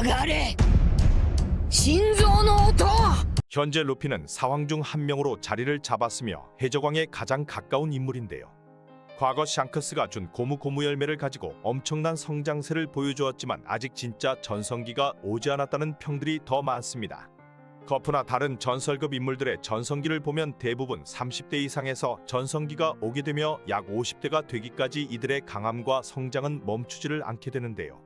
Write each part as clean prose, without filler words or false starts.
がれ心臓の音 현재 루피는 사왕 중 한 명으로 자리를 잡았으며 해적왕에 가장 가까운 인물인데요. 과거 샹크스가 준 고무고무 열매를 가지고 엄청난 성장세를 보여주었지만 아직 진짜 전성기가 오지 않았다는 평들이 더 많습니다. 거프나 다른 전설급 인물들의 전성기를 보면 대부분 30대 이상에서 전성기가 오게 되며 약 50대가 되기까지 이들의 강함과 성장은 멈추지를 않게 되는데요.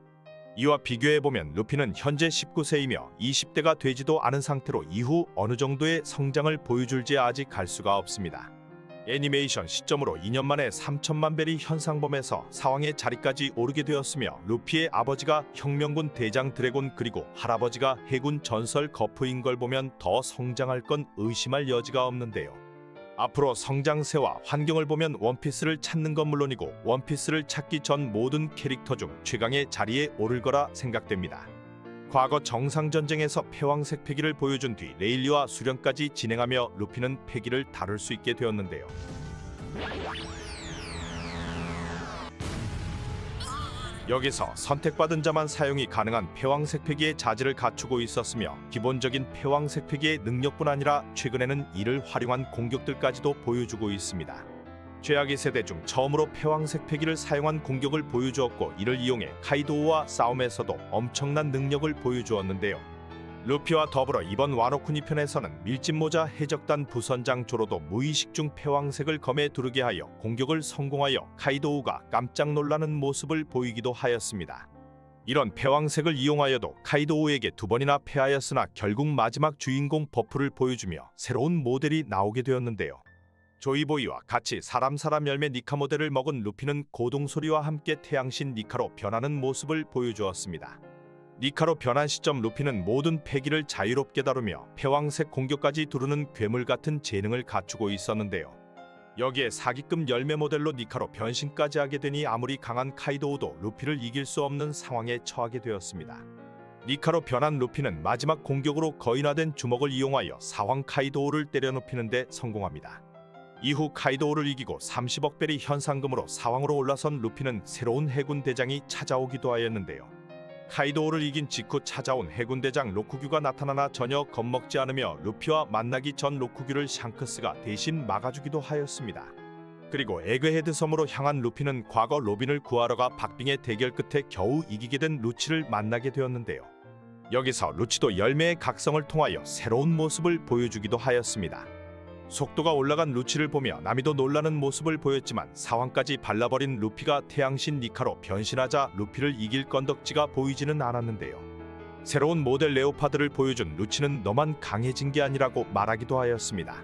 이와 비교해보면 루피는 현재 19세이며 20대가 되지도 않은 상태로 이후 어느 정도의 성장을 보여줄지 아직 갈 수가 없습니다. 애니메이션 시점으로 2년 만에 3천만 벨이 현상범에서 사왕의 자리까지 오르게 되었으며 루피의 아버지가 혁명군 대장 드래곤 그리고 할아버지가 해군 전설 거프인 걸 보면 더 성장할 건 의심할 여지가 없는데요. 앞으로 성장세와 환경을 보면 원피스를 찾는 건 물론이고 원피스를 찾기 전 모든 캐릭터 중 최강의 자리에 오를 거라 생각됩니다. 과거 정상전쟁에서 패왕색 패기를 보여준 뒤 레일리와 수련까지 진행하며 루피는 패기를 다룰 수 있게 되었는데요. 여기서 선택받은 자만 사용이 가능한 패왕색 패기의 자질을 갖추고 있었으며 기본적인 패왕색 패기의 능력뿐 아니라 최근에는 이를 활용한 공격들까지도 보여주고 있습니다. 죄악의 세대 중 처음으로 패왕색 패기를 사용한 공격을 보여주었고 이를 이용해 카이도우와 싸움에서도 엄청난 능력을 보여주었는데요. 루피와 더불어 이번 와노쿠니 편에서는 밀짚모자 해적단 부선장 조로도 무의식 중 패왕색을 검에 두르게 하여 공격을 성공하여 카이도우가 깜짝 놀라는 모습을 보이기도 하였습니다. 이런 패왕색을 이용하여도 카이도우에게 2번이나 패하였으나 결국 마지막 주인공 버프를 보여주며 새로운 모델이 나오게 되었는데요. 조이보이와 같이 사람 열매 니카 모델을 먹은 루피는 고동소리와 함께 태양신 니카로 변하는 모습을 보여주었습니다. 니카로 변한 시점 루피는 모든 패기를 자유롭게 다루며 패왕색 공격까지 두르는 괴물 같은 재능을 갖추고 있었는데요. 여기에 사기급 열매 모델로 니카로 변신까지 하게 되니 아무리 강한 카이도우도 루피를 이길 수 없는 상황에 처하게 되었습니다. 니카로 변한 루피는 마지막 공격으로 거인화된 주먹을 이용하여 사황 카이도우를 때려눕히는 데 성공합니다. 이후 카이도우를 이기고 30억 벨이 현상금으로 사왕으로 올라선 루피는 새로운 해군 대장이 찾아오기도 하였는데요. 카이도우를 이긴 직후 찾아온 해군 대장 로쿠규가 나타나나 전혀 겁먹지 않으며 루피와 만나기 전 로쿠규를 샹크스가 대신 막아주기도 하였습니다. 그리고 에그헤드 섬으로 향한 루피는 과거 로빈을 구하러 가 박빙의 대결 끝에 겨우 이기게 된 루치를 만나게 되었는데요. 여기서 루치도 열매의 각성을 통하여 새로운 모습을 보여주기도 하였습니다. 속도가 올라간 루치를 보며 나미도 놀라는 모습을 보였지만 사왕까지 발라버린 루피가 태양신 니카로 변신하자 루피를 이길 건덕지가 보이지는 않았는데요. 새로운 모델 레오파드를 보여준 루치는 너만 강해진 게 아니라고 말하기도 하였습니다.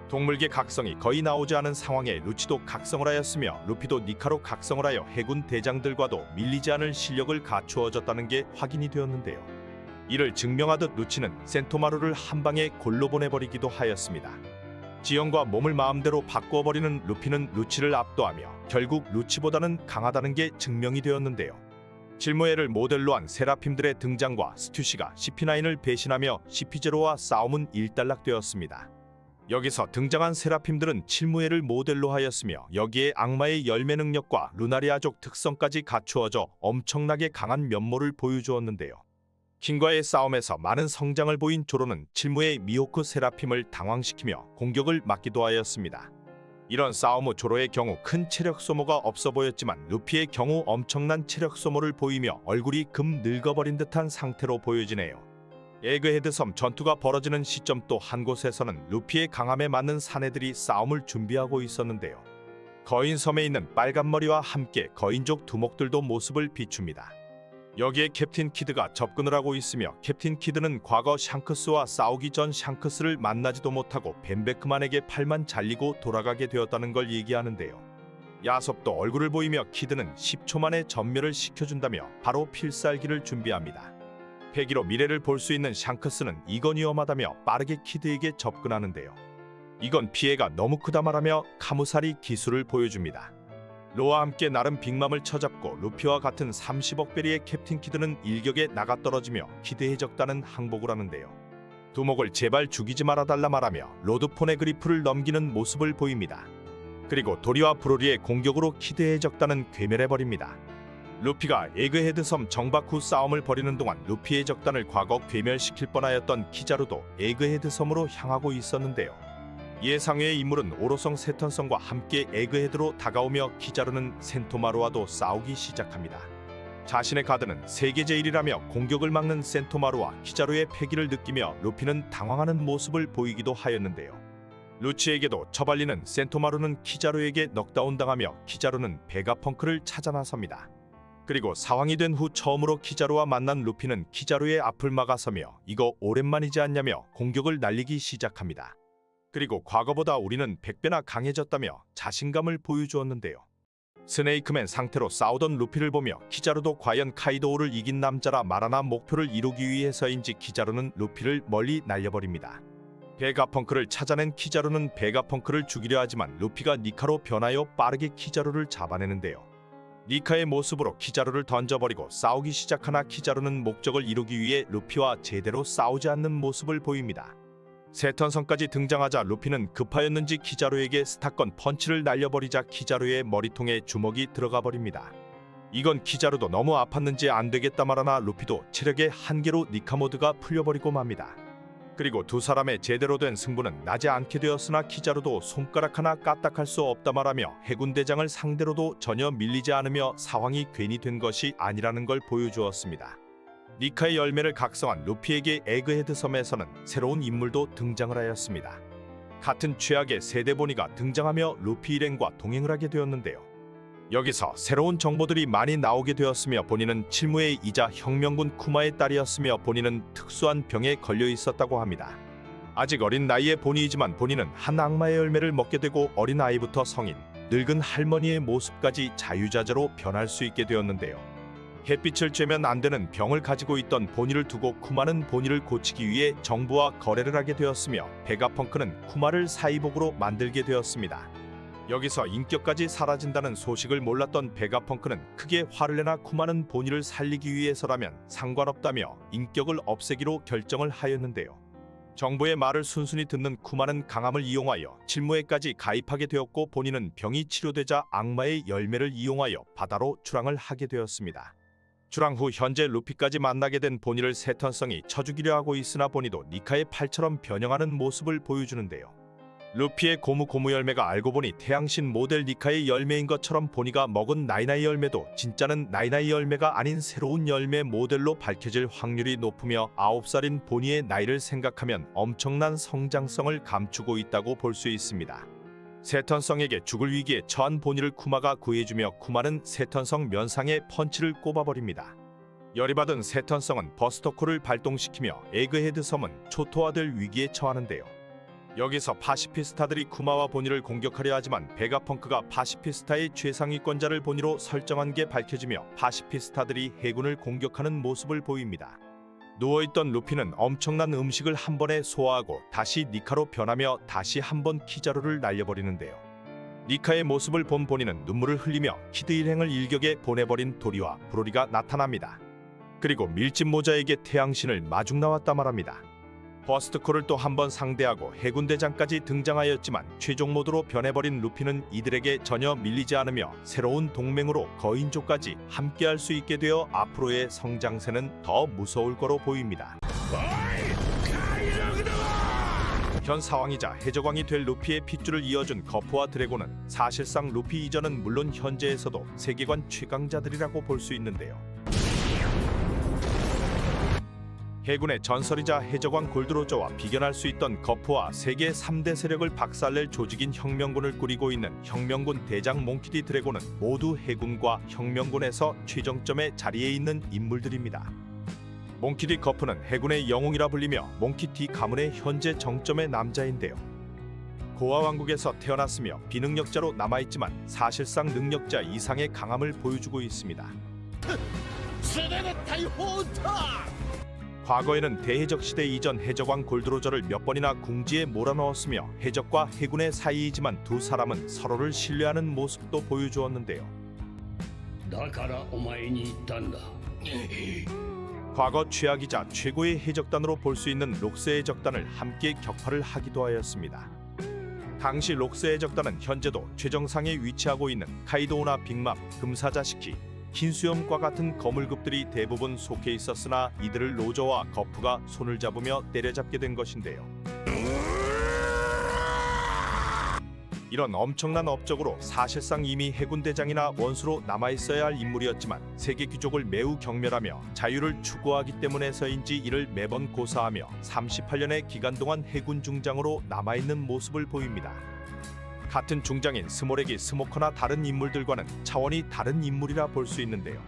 동물계 각성이 거의 나오지 않은 상황에 루치도 각성을 하였으며 루피도 니카로 각성을 하여 해군 대장들과도 밀리지 않을 실력을 갖추어졌다는 게 확인이 되었는데요. 이를 증명하듯 루치는 센토마루를 한방에 골로 보내버리기도 하였습니다. 지형과 몸을 마음대로 바꾸어버리는 루피는 루치를 압도하며 결국 루치보다는 강하다는 게 증명이 되었는데요. 칠무에를 모델로 한 세라핌들의 등장과 스튜시가 CP9을 배신하며 CP0와 싸움은 일단락되었습니다. 여기서 등장한 세라핌들은 칠무에를 모델로 하였으며 여기에 악마의 열매 능력과 루나리아족 특성까지 갖추어져 엄청나게 강한 면모를 보여주었는데요. 킹과의 싸움에서 많은 성장을 보인 조로는 칠무의 미호크 세라핌을 당황시키며 공격을 막기도 하였습니다. 이런 싸움 후 조로의 경우 큰 체력 소모가 없어 보였지만 루피의 경우 엄청난 체력 소모를 보이며 얼굴이 금 늙어버린 듯한 상태로 보여지네요. 에그헤드 섬 전투가 벌어지는 시점 또 한 곳에서는 루피의 강함에 맞는 사내들이 싸움을 준비하고 있었는데요. 거인 섬에 있는 빨간머리와 함께 거인족 두목들도 모습을 비춥니다. 여기에 캡틴 키드가 접근을 하고 있으며 캡틴 키드는 과거 샹크스와 싸우기 전 샹크스를 만나지도 못하고 벤베크만에게 팔만 잘리고 돌아가게 되었다는 걸 얘기하는데요. 야섭도 얼굴을 보이며 키드는 10초 만에 전멸을 시켜준다며 바로 필살기를 준비합니다. 패기로 미래를 볼 수 있는 샹크스는 이건 위험하다며 빠르게 키드에게 접근하는데요. 이건 피해가 너무 크다 말하며 카무사리 기술을 보여줍니다. 로와 함께 나름 빅맘을 쳐잡고 루피와 같은 30억 베리의 캡틴 키드는 일격에 나가떨어지며 키드 해적단은 항복을 하는데요. 두목을 제발 죽이지 말아달라 말하며 로드 포네그리프를 넘기는 모습을 보입니다. 그리고 도리와 브로리의 공격으로 키드 해적단은 괴멸해버립니다. 루피가 에그헤드 섬 정박 후 싸움을 벌이는 동안 루피의 적단을 과거 괴멸시킬 뻔하였던 키자루도 에그헤드 섬으로 향하고 있었는데요. 예상외의 인물은 오로성 세턴성과 함께 에그헤드로 다가오며 키자루는 센토마루와도 싸우기 시작합니다. 자신의 가드는 세계 제1이라며 공격을 막는 센토마루와 키자루의 패기를 느끼며 루피는 당황하는 모습을 보이기도 하였는데요. 루치에게도 처발리는 센토마루는 키자루에게 넉다운당하며 키자루는 베가펑크를 찾아 나섭니다. 그리고 사황이 된 후 처음으로 키자루와 만난 루피는 키자루의 앞을 막아서며 이거 오랜만이지 않냐며 공격을 날리기 시작합니다. 그리고 과거보다 우리는 100배나 강해졌다며 자신감을 보여주었는데요. 스네이크맨 상태로 싸우던 루피를 보며 키자루도 과연 카이도우를 이긴 남자라 말하나 목표를 이루기 위해서인지 키자루는 루피를 멀리 날려버립니다. 베가펑크를 찾아낸 키자루는 베가펑크를 죽이려 하지만 루피가 니카로 변하여 빠르게 키자루를 잡아내는데요. 니카의 모습으로 키자루를 던져버리고 싸우기 시작하나 키자루는 목적을 이루기 위해 루피와 제대로 싸우지 않는 모습을 보입니다. 세턴성까지 등장하자 루피는 급하였는지 키자루에게 스타건 펀치를 날려버리자 키자루의 머리통에 주먹이 들어가 버립니다. 이건 키자루도 너무 아팠는지 안되겠다 말하나 루피도 체력의 한계로 니카 모드가 풀려버리고 맙니다. 그리고 두 사람의 제대로 된 승부는 나지 않게 되었으나 키자루도 손가락 하나 까딱할 수 없다 말하며 해군대장을 상대로도 전혀 밀리지 않으며 상황이 괜히 된 것이 아니라는 걸 보여주었습니다. 니카의 열매를 각성한 루피에게 에그헤드 섬에서는 새로운 인물도 등장을 하였습니다. 같은 최악의 세대보니가 등장하며 루피 일행과 동행을 하게 되었는데요. 여기서 새로운 정보들이 많이 나오게 되었으며 본인은 칠무의 이자 혁명군 쿠마의 딸이었으며 본인은 특수한 병에 걸려 있었다고 합니다. 아직 어린 나이의 본이이지만 본인은 한 악마의 열매를 먹게 되고 어린 아이부터 성인, 늙은 할머니의 모습까지 자유자재로 변할 수 있게 되었는데요. 햇빛을 쬐면 안 되는 병을 가지고 있던 보니를 두고 쿠마는 보니를 고치기 위해 정부와 거래를 하게 되었으며 베가펑크는 쿠마를 사이복으로 만들게 되었습니다. 여기서 인격까지 사라진다는 소식을 몰랐던 베가펑크는 크게 화를 내나 쿠마는 보니를 살리기 위해서라면 상관없다며 인격을 없애기로 결정을 하였는데요. 정부의 말을 순순히 듣는 쿠마는 강함을 이용하여 칠무에까지 가입하게 되었고 본인은 병이 치료되자 악마의 열매를 이용하여 바다로 출항을 하게 되었습니다. 출항 후 현재 루피까지 만나게 된 보니를 세턴성이 쳐 죽이려 하고 있으나 보니도 니카의 팔처럼 변형하는 모습을 보여주는데요. 루피의 고무 열매가 알고 보니 태양신 모델 니카의 열매인 것처럼 보니가 먹은 나이나이 열매도 진짜는 나이나이 열매가 아닌 새로운 열매 모델로 밝혀질 확률이 높으며 9살인 보니의 나이를 생각하면 엄청난 성장성을 감추고 있다고 볼 수 있습니다. 세턴성에게 죽을 위기에 처한 보니를 쿠마가 구해주며 쿠마는 세턴성 면상에 펀치를 꼽아버립니다. 열이 받은 세턴성은 버스터콜을 발동시키며 에그헤드 섬은 초토화될 위기에 처하는데요. 여기서 파시피스타들이 쿠마와 보니를 공격하려 하지만 베가펑크가 파시피스타의 최상위권자를 보니로 설정한 게 밝혀지며 파시피스타들이 해군을 공격하는 모습을 보입니다. 누워있던 루피는 엄청난 음식을 한 번에 소화하고 다시 니카로 변하며 다시 한 번 키자루를 날려버리는데요. 니카의 모습을 본 보니는 눈물을 흘리며 키드 일행을 일격에 보내버린 도리와 브로리가 나타납니다. 그리고 밀짚 모자에게 태양신을 마중 나왔다 말합니다. 버스트콜을 또 한 번 상대하고 해군대장까지 등장하였지만 최종 모드로 변해버린 루피는 이들에게 전혀 밀리지 않으며 새로운 동맹으로 거인족까지 함께할 수 있게 되어 앞으로의 성장세는 더 무서울 거로 보입니다. 현 상황이자 해적왕이 될 루피의 핏줄을 이어준 거프와 드래곤은 사실상 루피 이전은 물론 현재에서도 세계관 최강자들이라고 볼 수 있는데요. 해군의 전설이자 해적왕 골드로저와 비견할 수 있던 거프와 세계 3대 세력을 박살낼 조직인 혁명군을 꾸리고 있는 혁명군 대장 몽키디 드래곤은 모두 해군과 혁명군에서 최정점에 자리에 있는 인물들입니다. 몽키디 거프는 해군의 영웅이라 불리며 몽키디 가문의 현재 정점의 남자인데요. 고아 왕국에서 태어났으며 비능력자로 남아있지만 사실상 능력자 이상의 강함을 보여주고 있습니다. 과거에는 대해적 시대 이전 해적왕 골드로저를 몇 번이나 궁지에 몰아넣었으며 해적과 해군의 사이이지만 두 사람은 서로를 신뢰하는 모습도 보여주었는데요. 과거 최악이자 최고의 해적단으로 볼 수 있는 록스 해적단을 함께 격파를 하기도 하였습니다. 당시 록스 해적단은 현재도 최정상에 위치하고 있는 카이도우나 빅맘, 금사자시키, 흰수염과 같은 거물급들이 대부분 속해 있었으나 이들을 로저와 거프가 손을 잡으며 때려잡게 된 것인데요. 이런 엄청난 업적으로 사실상 이미 해군 대장이나 원수로 남아있어야 할 인물이었지만 세계 귀족을 매우 경멸하며 자유를 추구하기 때문에서인지 이를 매번 고사하며 38년의 기간 동안 해군 중장으로 남아있는 모습을 보입니다. 같은 중장인 스몰에게 스모커나 다른 인물들과는 차원이 다른 인물이라 볼 수 있는데요.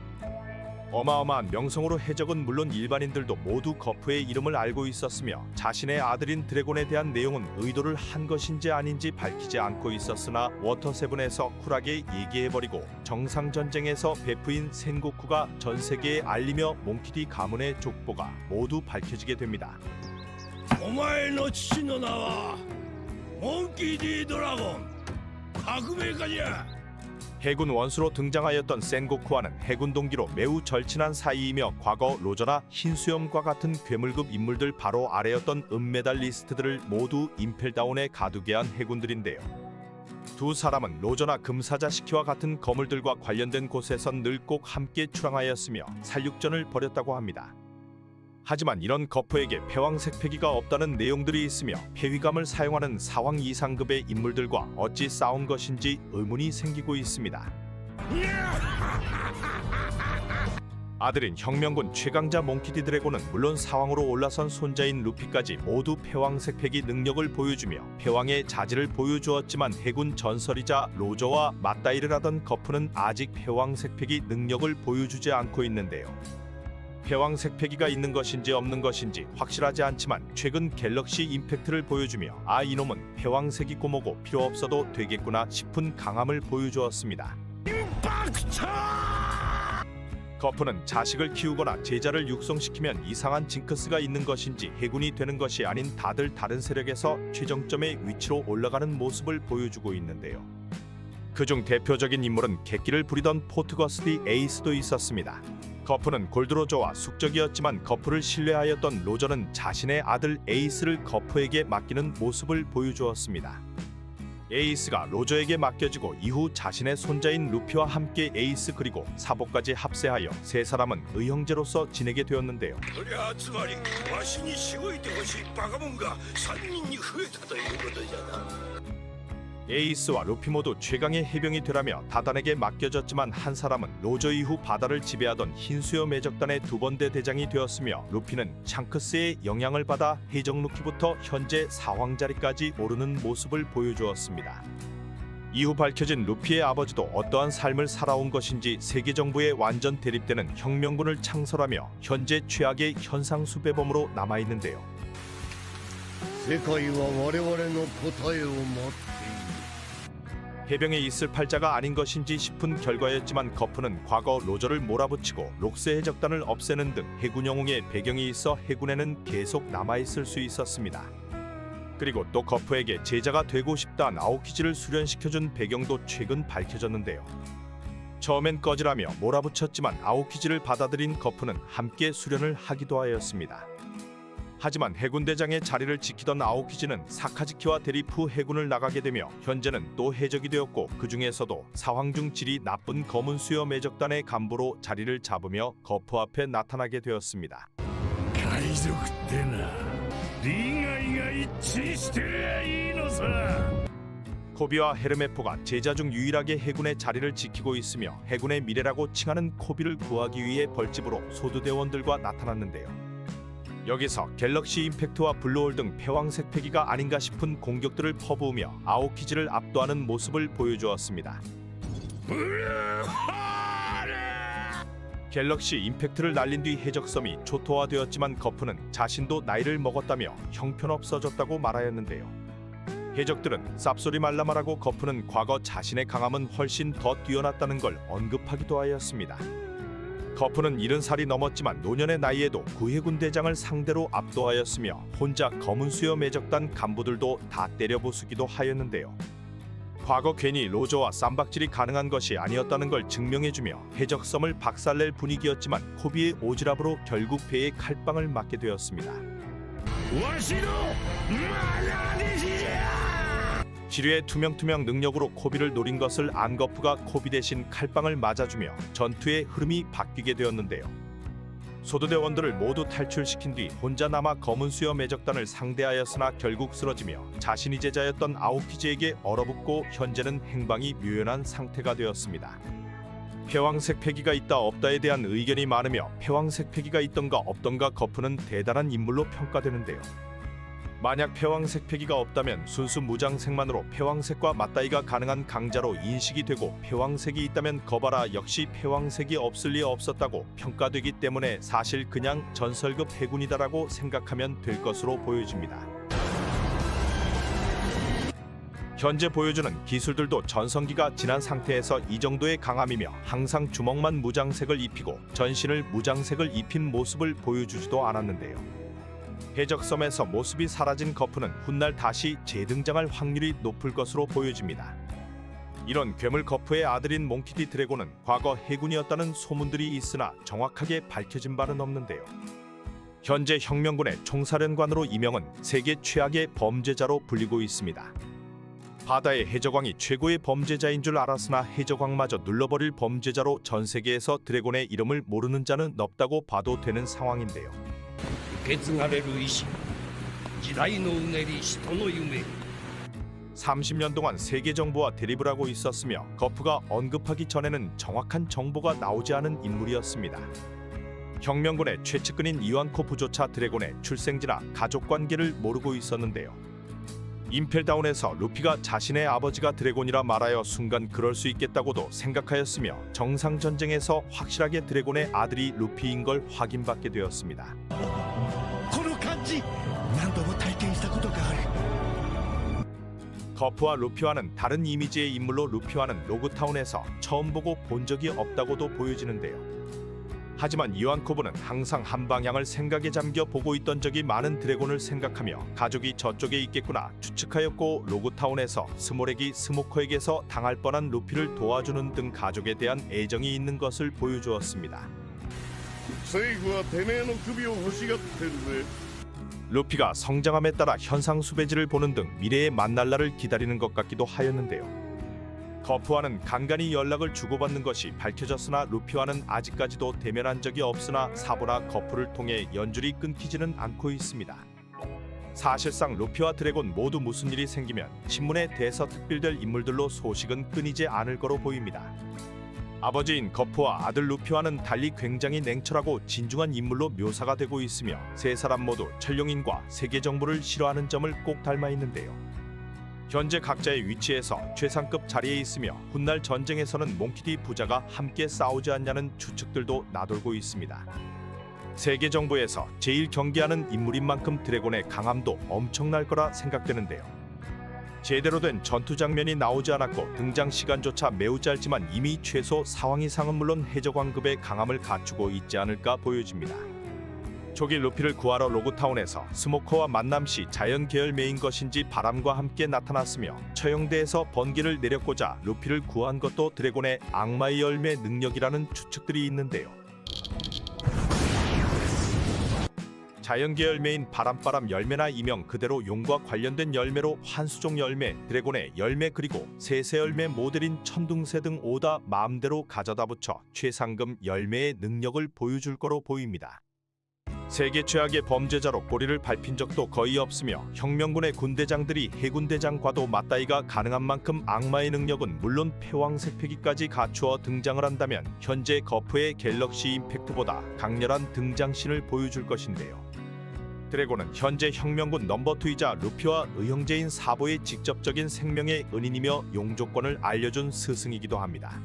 어마어마한 명성으로 해적은 물론 일반인들도 모두 거프의 이름을 알고 있었으며 자신의 아들인 드래곤에 대한 내용은 의도를 한 것인지 아닌지 밝히지 않고 있었으나 워터세븐에서 쿨하게 얘기해버리고 정상전쟁에서 베프인 센고쿠가 전세계에 알리며 몽키디 가문의 족보가 모두 밝혀지게 됩니다. お前の父の名はモンキー・D・ドラゴン革命家じゃ。 해군 원수로 등장하였던 센고쿠와는 해군 동기로 매우 절친한 사이이며 과거 로저나 흰수염과 같은 괴물급 인물들 바로 아래였던 은메달리스트들을 모두 임펠다운에 가두게 한 해군들인데요. 두 사람은 로저나 금사자시키와 같은 거물들과 관련된 곳에선 늘 꼭 함께 출항하였으며 살육전을 벌였다고 합니다. 하지만 이런 거프에게 패왕색 패기가 없다는 내용들이 있으며 폐위감을 사용하는 사왕 이상급의 인물들과 어찌 싸운 것인지 의문이 생기고 있습니다. 아들인 혁명군 최강자 몽키디 드래곤은 물론 사왕으로 올라선 손자인 루피까지 모두 패왕색 패기 능력을 보여주며 패왕의 자질을 보여주었지만 해군 전설이자 로저와 맞다이를 하던 거프는 아직 패왕색 패기 능력을 보여주지 않고 있는데요. 패왕색 패기가 있는 것인지 없는 것인지 확실하지 않지만 최근 갤럭시 임팩트를 보여주며 아 이놈은 패왕색이 꼬모고 필요 없어도 되겠구나 싶은 강함을 보여주었습니다. 거프는 자식을 키우거나 제자를 육성시키면 이상한 징크스가 있는 것인지 해군이 되는 것이 아닌 다들 다른 세력에서 최정점의 위치로 올라가는 모습을 보여주고 있는데요. 그중 대표적인 인물은 객기를 부리던 포트거스디 에이스도 있었습니다. 거프는 골드로저와 숙적이었지만 거프를 신뢰하였던 로저는 자신의 아들 에이스를 거프에게 맡기는 모습을 보여주었습니다. 에이스가 로저에게 맡겨지고 이후 자신의 손자인 루피와 함께エイス그리고 사보까지 합세하여 세 사람은 의형제로서 지내게 되었는데요. そりゃつまりわしにしごいてほしいバカモンが3人に増えたということじゃな。 에이스와 루피 모두 최강의 해병이 되라며 다단에게 맡겨졌지만 한 사람은 로저 이후 바다를 지배하던 흰수염 해적단의 두 번째 대장이 되었으며 루피는 샹크스의 영향을 받아 해적 루키부터 현재 사왕 자리까지 오르는 모습을 보여주었습니다. 이후 밝혀진 루피의 아버지도 어떠한 삶을 살아온 것인지 세계 정부에 완전 대립되는 혁명군을 창설하며 현재 최악의 현상수배범으로 남아있는데요. 世界は我々の答えを待っている。 해병에 있을 팔자가 아닌 것인지 싶은 결과였지만 거프는 과거 로저를 몰아붙이고 록스 해적단을 없애는 등 해군 영웅의 배경이 있어 해군에는 계속 남아있을 수 있었습니다. 그리고 또 거프에게 제자가 되고 싶다는 아오키지를 수련시켜준 배경도 최근 밝혀졌는데요. 처음엔 꺼지라며 몰아붙였지만 아오키지를 받아들인 거프는 함께 수련을 하기도 하였습니다. 하지만 해군 대장의 자리를 지키던 아오키지는 사카지키와 대립 후 해군을 나가게 되며 현재는 또 해적이 되었고 그 중에서도 사황 중 질이 나쁜 검은 수염 해적단의 간부로 자리를 잡으며 거프 앞에 나타나게 되었습니다. 海賊ってな利害が一致してりゃいいのさ。 코비와 헤르메포가 제자 중 유일하게 해군의 자리를 지키고 있으며 해군의 미래라고 칭하는 코비를 구하기 위해 벌집으로 소두대원들과 나타났는데요. 여기서 갤럭시 임팩트와 블루홀 등 패왕색 패기가 아닌가 싶은 공격들을 퍼부으며 아오키지를 압도하는 모습을 보여주었습니다. 갤럭시 임팩트를 날린 뒤 해적섬이 초토화되었지만 거프는 자신도 나이를 먹었다며 형편없어졌다고 말하였는데요. 해적들은 쌉소리 말라말하고 거프는 과거 자신의 강함은 훨씬 더 뛰어났다는 걸 언급하기도 하였습니다. 거프는 70살이 넘었지만 노년의 나이에도 구해군 대장을 상대로 압도하였으며 혼자 검은 수염 해적단 간부들도 다 때려부수기도 하였는데요. 과거 괜히 로저와 쌈박질이 가능한 것이 아니었다는 걸 증명해주며 해적섬을 박살낼 분위기였지만 코비의 오지랖으로 결국 배에 칼빵을 맞게 되었습니다. 지뢰의 투명투명 능력으로 코비를 노린 것을 안 거프가 코비 대신 칼빵을 맞아주며 전투의 흐름이 바뀌게 되었는데요. 소두대원들을 모두 탈출시킨 뒤 혼자 남아 검은 수여 매적단을 상대하였으나 결국 쓰러지며 자신이 제자였던 아오키즈에게 얼어붙고 현재는 행방이 묘연한 상태가 되었습니다. 패왕색 패기가 있다 없다에 대한 의견이 많으며 패왕색 패기가 있던가 없던가 거프는 대단한 인물로 평가되는데요. 만약 패왕색 패기가 없다면 순수 무장색만으로 패왕색과 맞다이가 가능한 강자로 인식이 되고 패왕색이 있다면 거봐라 역시 패왕색이 없을 리 없었다고 평가되기 때문에 사실 그냥 전설급 해군이다라고 생각하면 될 것으로 보여집니다. 현재 보여주는 기술들도 전성기가 지난 상태에서 이 정도의 강함이며 항상 주먹만 무장색을 입히고 전신을 무장색을 입힌 모습을 보여주지도 않았는데요. 해적섬에서 모습이 사라진 거프는 훗날 다시 재등장할 확률이 높을 것으로 보여집니다. 이런 괴물 거프의 아들인 몽키디 드래곤은 과거 해군이었다는 소문들이 있으나 정확하게 밝혀진 바는 없는데요. 현재 혁명군의 총사령관으로 이명은 세계 최악의 범죄자로 불리고 있습니다. 바다의 해적왕이 최고의 범죄자인 줄 알았으나 해적왕마저 눌러버릴 범죄자로 전 세계에서 드래곤의 이름을 모르는 자는 없다고 봐도 되는 상황인데요. 受け継がれる意志時代のうねり人の夢 30년 동안 세계 정부와 대립을 하고 있었으며 거프가 언급하기 전에는 정확한 정보가 나오지 않은 인물이었습니다. 혁명군의 최측근인 이완코프조차 드래곤의 출생지나 가족관계를 모르고 있었는데요. 임펠다운에서 루피가 자신의 아버지가 드래곤이라 말하여 순간 그럴 수 있겠다고도 생각하였으며 정상전쟁에서 확실하게 드래곤의 아들이 루피인 걸 확인받게 되었습니다. この感じ何度も体験したことがある 거프와 루피와는 다른 이미지의 인물로 루피와는 로그타운에서 처음 보고 본 적이 없다고도 보여지는데요. 하지만 이완코브는 항상 한 방향을 생각에 잠겨 보고 있던 적이 많은 드래곤을 생각하며 가족이 저쪽에 있겠구나 추측하였고 로그타운에서 스모렉이 스모커에게서 당할 뻔한 루피를 도와주는 등 가족에 대한 애정이 있는 것을 보여주었습니다. 政府はてめえの首を欲しがってるぜ 루피가 성장함에 따라 현상 수배지를 보는 등 미래의 만날 날을 기다리는 것 같기도 하였는데요. 거프와는 간간히 연락을 주고받는 것이 밝혀졌으나 루피와는 아직까지도 대면한 적이 없으나 사보나 거프를 통해 연줄이 끊기지는 않고 있습니다. 사실상 루피와 드래곤 모두 무슨 일이 생기면 신문에 대서특필될 인물들로 소식은 끊이지 않을 거로 보입니다. 아버지인 거프와 아들 루피와는 달리 굉장히 냉철하고 진중한 인물로 묘사가 되고 있으며 세 사람 모두 천룡인과 세계 정부를 싫어하는 점을 꼭 닮아 있는데요. 현재 각자의 위치에서 최상급 자리에 있으며 훗날 전쟁에서는 몽키디 부자가 함께 싸우지 않냐는 추측들도 나돌고 있습니다. 세계 정부에서 제일 경계하는 인물인 만큼 드래곤의 강함도 엄청날 거라 생각되는데요. 제대로 된 전투 장면이 나오지 않았고 등장 시간조차 매우 짧지만 이미 최소 상황 이상은 물론 해적왕급의 강함을 갖추고 있지 않을까 보여집니다. 조기 루피를 구하러 로그타운에서 스모커와 만남 시 자연 계열매인 것인지 바람과 함께 나타났으며 처형대에서 번개를 내렸고자 루피를 구한 것도 드래곤의 악마의 열매 능력이라는 추측들이 있는데요. 자연 계열매인 바람바람 열매나 이명 그대로 용과 관련된 열매로 환수종 열매, 드래곤의 열매 그리고 세세 열매 모델인 천둥새 등 오다 마음대로 가져다 붙여 최상급 열매의 능력을 보여줄 거로 보입니다. 세계 최악의 범죄자로 꼬리를 밟힌 적도 거의 없으며 혁명군의 군대장들이 해군대장과도 맞다이가 가능한 만큼 악마의 능력은 물론 패왕색 패기까지 갖추어 등장을 한다면 현재 거프의 갤럭시 임팩트보다 강렬한 등장신을 보여줄 것인데요. 드래곤은 현재 혁명군 넘버2이자 루피와 의형제인 사보의 직접적인 생명의 은인이며 용조권을 알려준 스승이기도 합니다.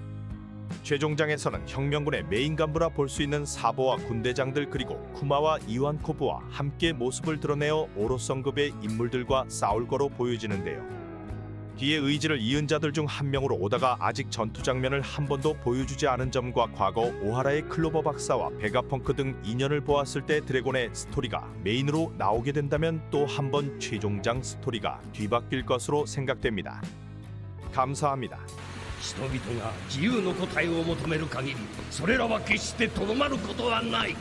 최종장에서는 혁명군의 메인 간부라 볼 수 있는 사보와 군대장들 그리고 쿠마와 이완코브와 함께 모습을 드러내어 오로성급의 인물들과 싸울 거로 보여지는데요. 뒤에 의지를 이은 자들 중 한 명으로 오다가 아직 전투 장면을 한 번도 보여주지 않은 점과 과거 오하라의 클로버 박사와 베가펑크 등 인연을 보았을 때 드래곤의 스토리가 메인으로 나오게 된다면 또 한 번 최종장 스토리가 뒤바뀔 것으로 생각됩니다. 감사합니다. 人々が自由の答えを求める限りそれらは決してとどまることはない